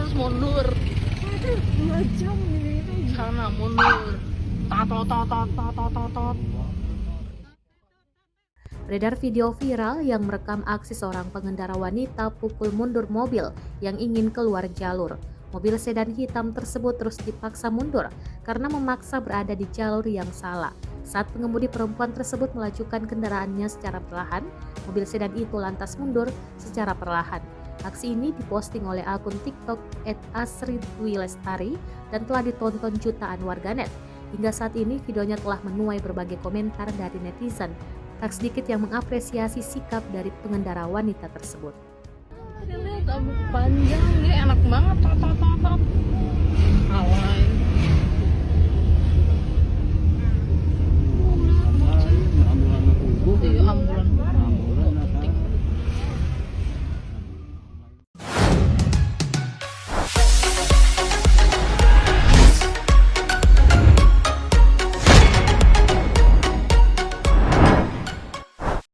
harus mundur. Aduh, 2 jam ini. Sana mundur. Tot. Beredar video viral yang merekam aksi seorang pengendara wanita pukul mundur mobil yang ingin keluar jalur. Mobil sedan hitam tersebut terus dipaksa mundur karena memaksa berada di jalur yang salah. Saat pengemudi perempuan tersebut melajukan kendaraannya secara perlahan, mobil sedan itu lantas mundur secara perlahan. Aksi ini diposting oleh akun TikTok @asridwilestari dan telah ditonton jutaan warganet. Hingga saat ini videonya telah menuai berbagai komentar dari netizen. Tak sedikit yang mengapresiasi sikap dari pengendara wanita tersebut. Lihat abu panjang, dia enak banget. Tot. Alay.